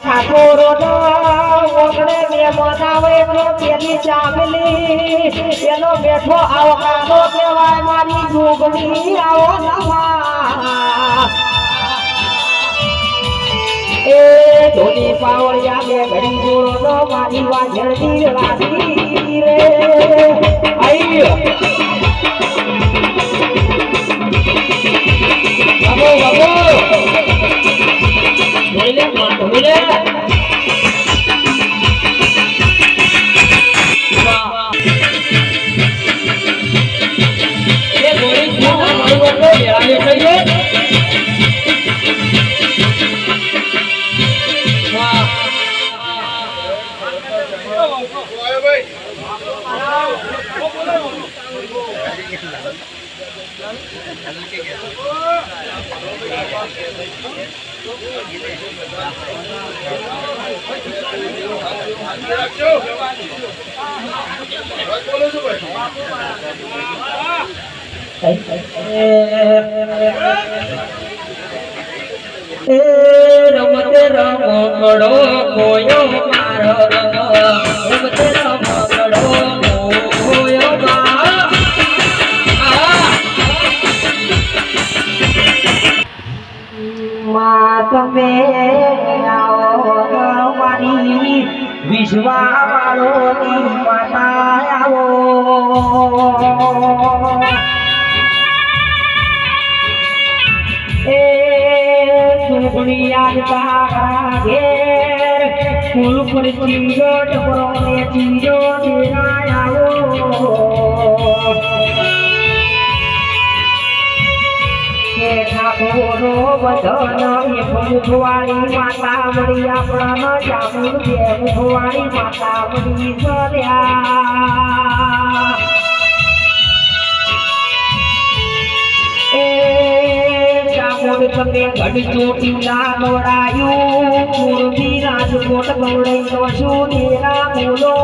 ઠાકોરનો ઓગણે મે મનાવે તો પેલી ચામલી એનો બેઠો આવકારો કહેવાય મારી જોગણી આવો નવા એ ધોની પાવળિયા મે ઘડી જોડો મારી વાજળની રાધી રે આઈ બાબો બોલે બોલે રમતે રમકડો કોયો મારો રમતે રમકડો કોયો તમે આવો મારી વિશ્વા વાળોની માતા આવો એ સુગણિયા તારા ઘેર ફૂલ પર ચીજો ટપરો ને ચીજો દેરાય આવો ઠાકોરો બધન મુખવાળી માતા મળી આપણા જામુન બે મુખવાળી માતા મળી સર્યા એ જામુન તમે ઘડી ચોટી ના લોડાયું મૂર્તિ રાજકોટ ગૌડઈ નો છું નેરા બોલો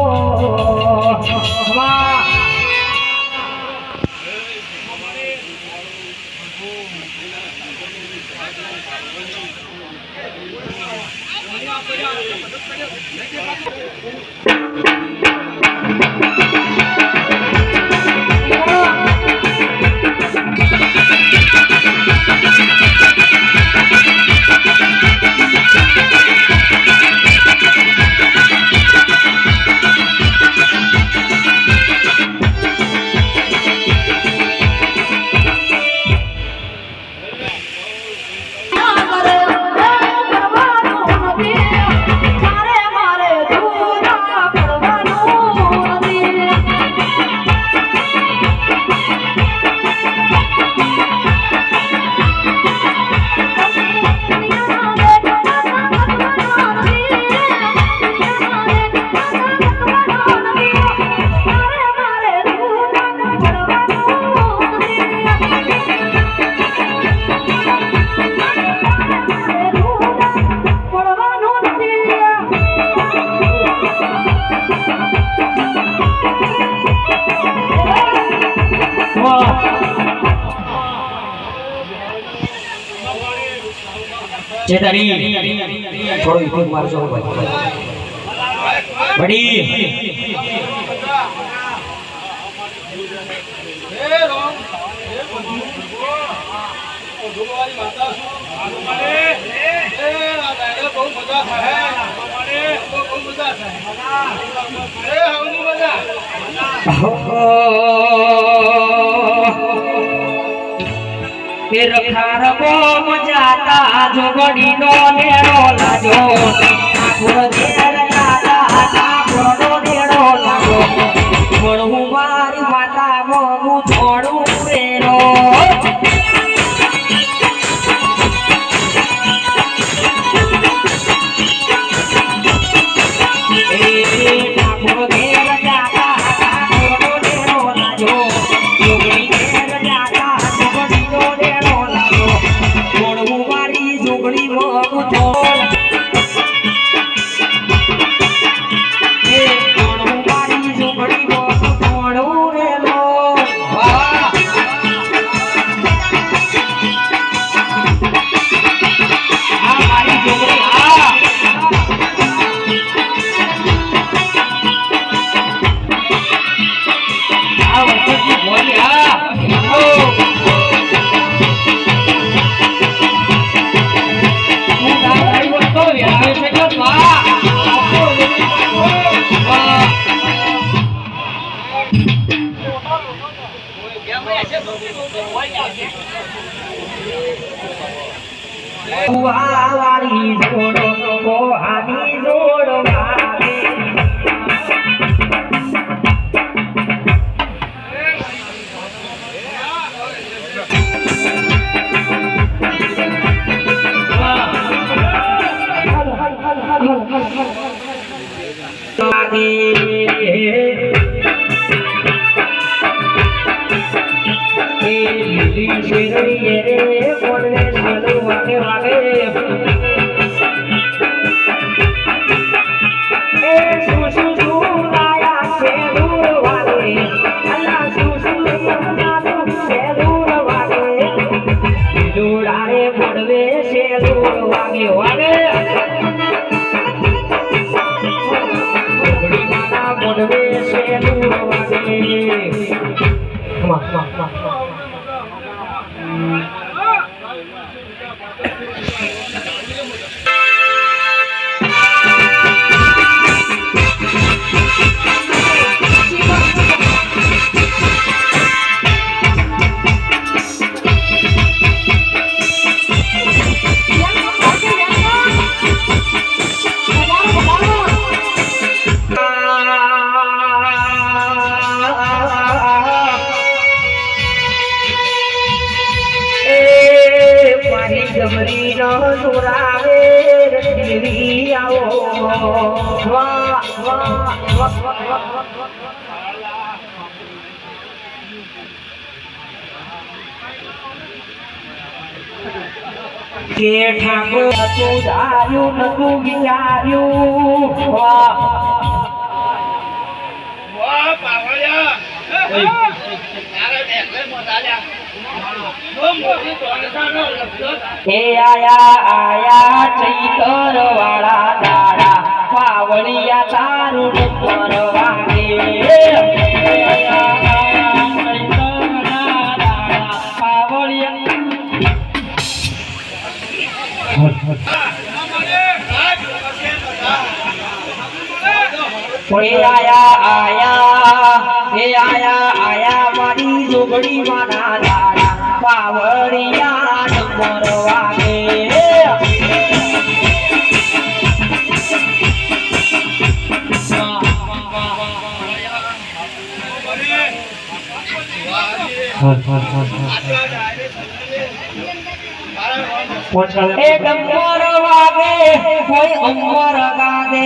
વાહ चेतारी थोड़ो इको मारजो भाई बड़ी ए राम ए भगवान माता ए आ दादा बहुत मजा है बहुत मजा है ए हवनी मजा फिर खारबो मजाता जोगड़ी नो नेरो लाजो ठाकुर देर दादा ठाकुर नो नेरो लाजो मणहु मारी माता मोमु छोड़ू रेरो ठाकुर देर दादा ठाकुर नो नेरो लाजो जोगड़ी देर दादा जोगड़ी नो नेरो लाजो मणहु मारी जोगड़ी मोमु छोड़ વાળી જોડો કોહાની જોડ વાગે જબરી નો સુરાવે રખડી આવો વાહ વાહ કે ઠાકોર તું ધાર્યું નતું વિચાર્યું વાહ વાહ પાવળિયા હે આયા ચૈતર વાળા દાડા પાવળિયા તારું ડુંગર વાગે આયા મારી જોગડી માના દાડા પાવળિયા ડુંગર વાગે એ ડુંગર વાગે કોઈ ઉમર ગાદે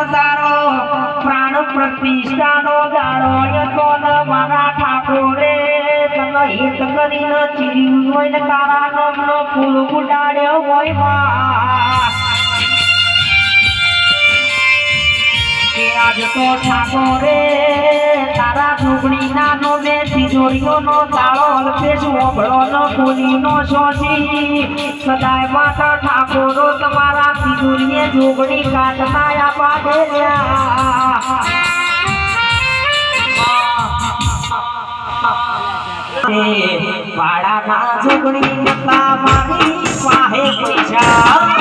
તારો પ્રાણ પ્રતિષ્ઠાનો દાડો હતો ને મારા ઠાકોરે તને હિત કરીને ચીર્યું હોય ને તારા નામનો ફૂલ ઉડાડ્યો હોય માં કે આજ તો ઠાકોરે તારા ઢોકળી નાનો બે તિજોરીઓનો તાળો અલ્પેશ ઓભળોનો કોલીનો શોષી સદાય માતા ઠાકોરો તમારા તિજોરીએ જોગણી કાઢતા આપા દેલ્યા વાડાના જોગણી નતા મારી પાસે પૈસા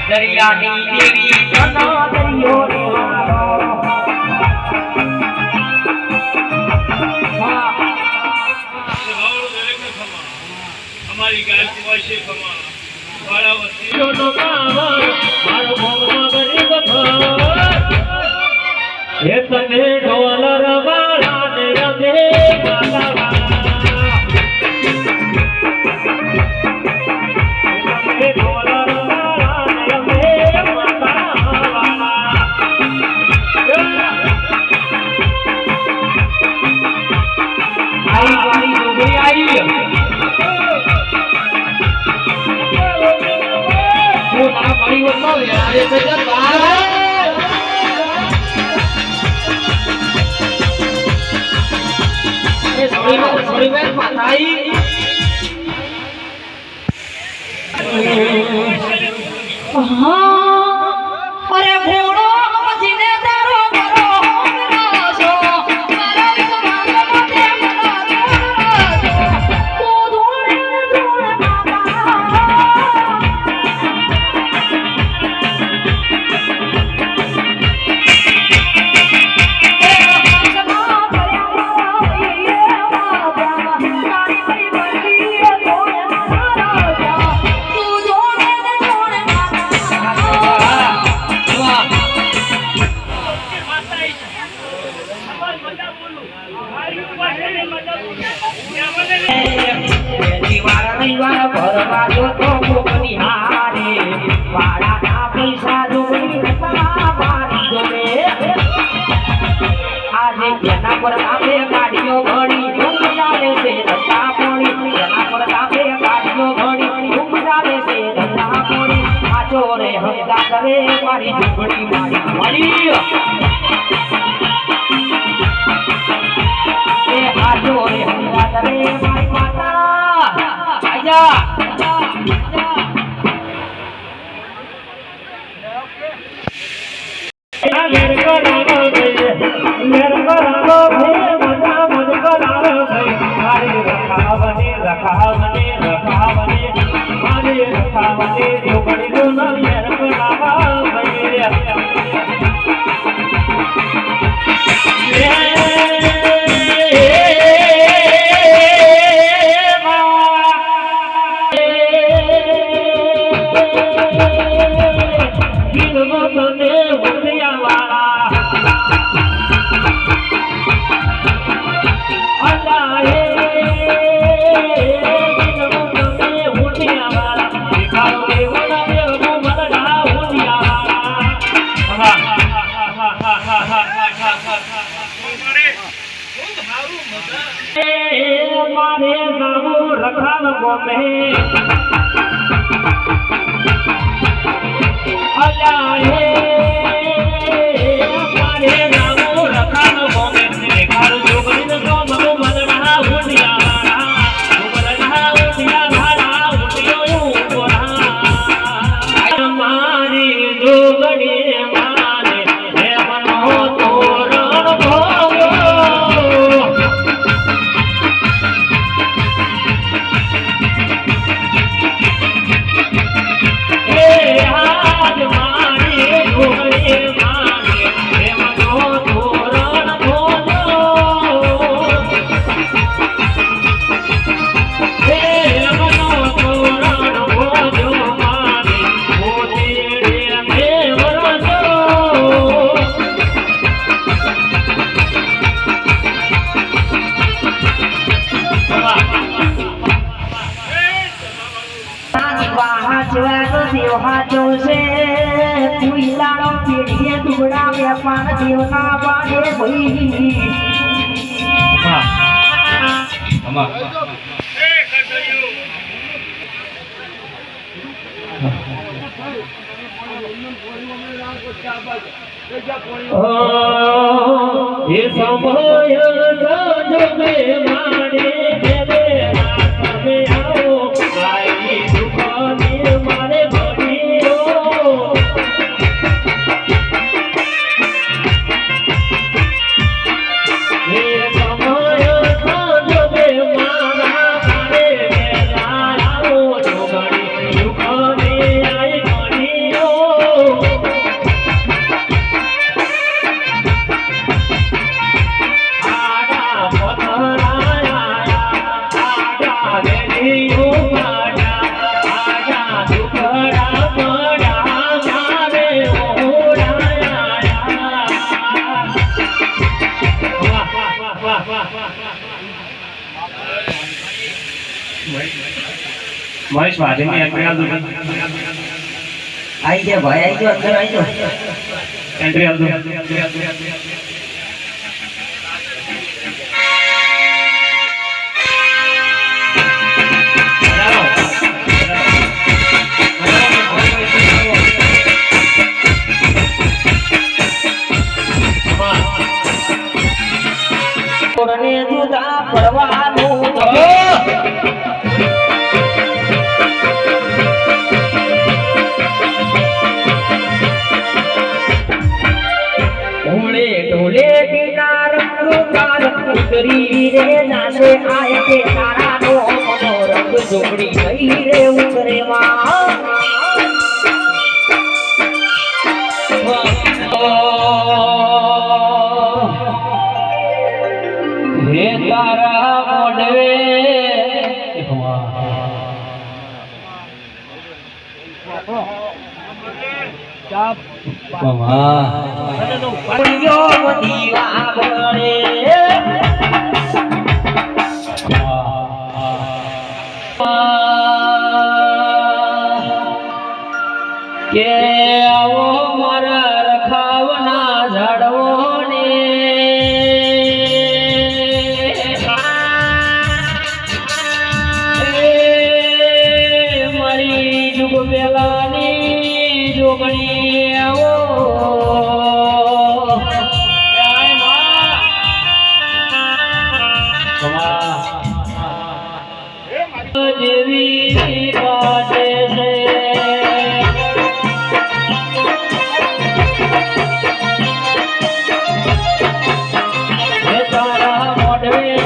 દરિયાની દેવી જનો દરિયો રે વાલો અમારી ગાયકી હોય છે ખમા વાળા વસ્તીનો કાવર મારો ભોગમાં ગરીબ થર એ તને ડોલર વાળા ને રમે માતા અરે ઘોડો મજીને તારો બરો રાજો મારા વિશ્વાસ માટે મના રાજો તું ધોણે મારી ઝૂંપડી મારી મળી એ આજો રે હંગા દરે મારી માતા આજા मारे नामो रखाल गोमे अलाए मारे नामो रखाल गोमे देखा जोगरी न तो मगो मदना हुनिया मदना हुनिया भाड़ा हुनियो कोरा मारी जोगरी माने हे मनो तोरण भोगो ये समय જોગે માડે ઘેરે તમે આવો આઈ દુકાને મારે ઘડીઓ મહેશ વાજની એન્ટ્રી આલ દો आई जा भाई आई जो अंदर आई जो एंट्री आल दो ने जुदा परवानो ढोले किनार कार उतरी रे नाचे आए के तारा नो मनोरंग जोड़ी गई रे उतरे हे तारा मोडवे दीवा बड़े के आवो मारा रखावना झाड़वो ने मारी जुग बेलानी जोगणी आवो देवी बाटे से तारा मोडवे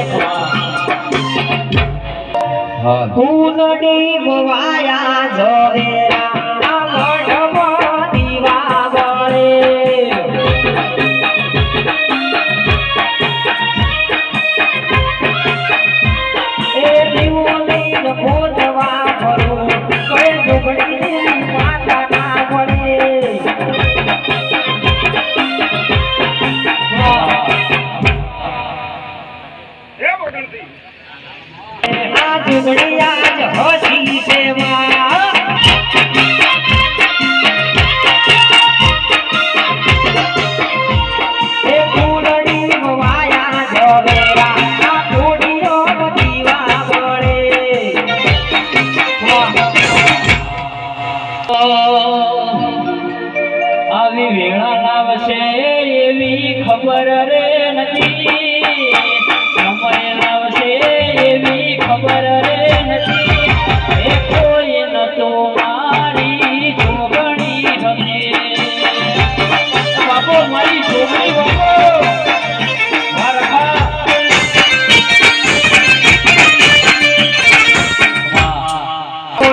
फूलड़ी बवाया झोरेरा मढ़वा दीवा बड़े ए दीवोली खोजवा भरो कोई दुबड़ी माता ना पड़े आज बड़ी आज हसी सेवा ए फूलड़ी बवाया झोरेरा टोडियो दीवा बड़े આવી વેળા લાવશે એવી ખબર રે નથી સમય લાવશે એવી ખબર રે નથી એ કોઈ ન તો મારી જોગણી હતી બાપો મારી જોગણી બાપો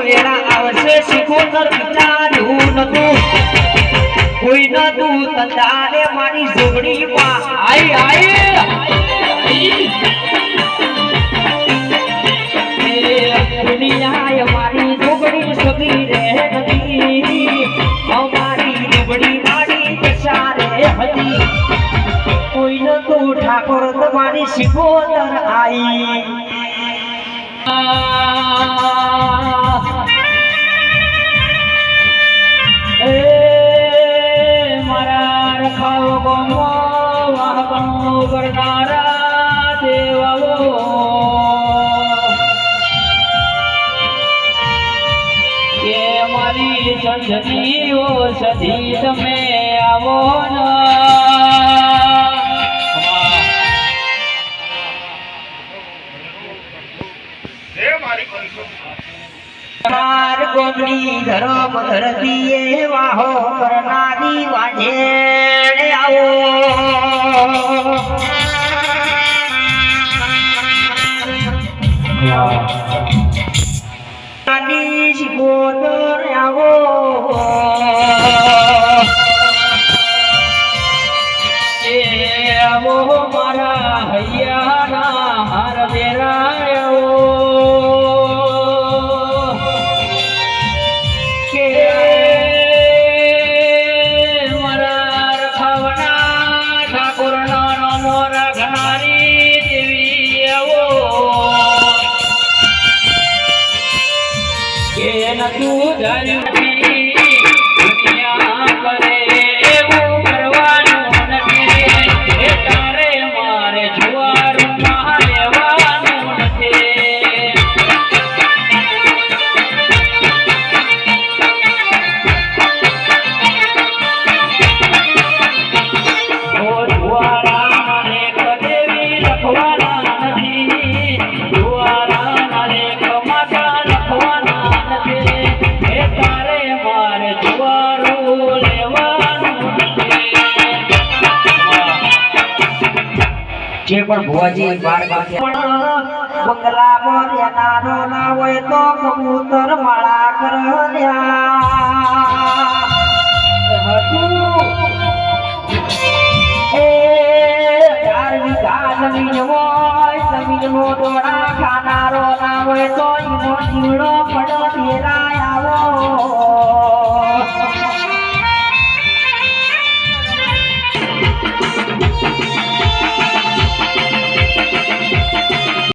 વેળા આવશે શીખોતર વિચાર્યું નતું કોઈ નતું તંદારે મારી જોગણી માં આઈ દુનિયાએ મારી જોગણી સગી રે નથી અમારી જોગણી મારી દશારે હતી કોઈ નતું ઠાકોર તમારી શીખોતર આઈ મારા રખાવ ગમો વાહકનો કરનારા દેવાઓ કે મારી સંજનીઓ સધી તમે આવો ન ગોમની ધરમ ધરતીએ વાહો કરનારી વાજે આવો નાની શિકોદર આવો એ આવો મારા હૈયાના હાર દેરાયો કે મારા રખાવના ઠાકોરના નાનો રાખનારી દેવી આવો કે નતું ધાર્યું દુનિયા કરે એવું કરવાનું નથી એ તારે મારે જુવારમાં રહેવાનું નથી ઓ જુવારા મારે કદેવી લખવાના નથી જુવારા મારે કમાતા લખવાના નથી એ તારે મારે જુવારું લેવાનું નથી જે પણ ભુવાજી બાર ગામથી બંગલામાં રહેનારો ના હોય તો કબૂતર માળા કર્યા હતું એ 4 વીઘા જમીન હોય જમીનનો દોડા ખાનારો ના હોય તો એનો જીવડો પડો તેરા